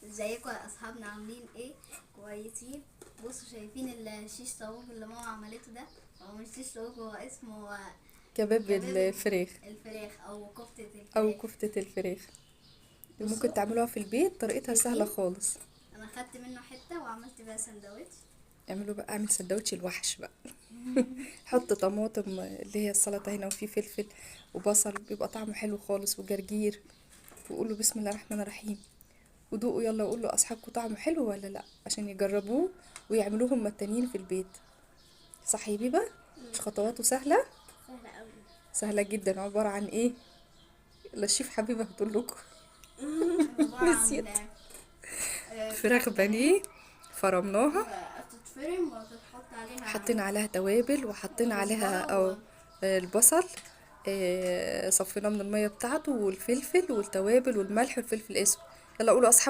ازيكم يا اصحابنا، عاملين ايه؟ كويسين. بصوا، شايفين الشيش طاووق اللي ماما عملته ده؟ هو مش شيش طاووق، هو اسمه كباب كباب الفراخ الفراخ او كفتة او الفراخ. كفتة الفراخ. ممكن بصوا تعملوها في البيت، طريقتها في سهلة البيت، خالص. انا خدت منه حتة وعملت بقى سندوتش. اعملوا بقى، اعمل سندوتش الوحش بقى. حط طماطم اللي هي السلطة هنا، وفي فلفل وبصل، بيبقى طعمه حلو خالص، وجرجير. وقولوا بسم الله الرحمن الرحيم، ودوقوا يلا، وقولوا اصحابكم طعمه حلو ولا لا، عشان يجربوه ويعملوه هما التانيين في البيت. صح يا بيبا؟ مش خطواته سهلة؟ سهلة قوي. سهلة جدا. عبارة عن ايه؟ لا الشيف حبيبة هتقول لكم. عبارة عن نسيت. فراخ فراخ بانيه، بانيه فرمناها، وتتفرم وتتحط عليها حطينا عليها توابل، وحطينا عليها كزبرة او البصل. صفيناه من المية بتاعته، والفلفل والتوابل والملح والفلفل الاسود. يلا قولوا اصحاب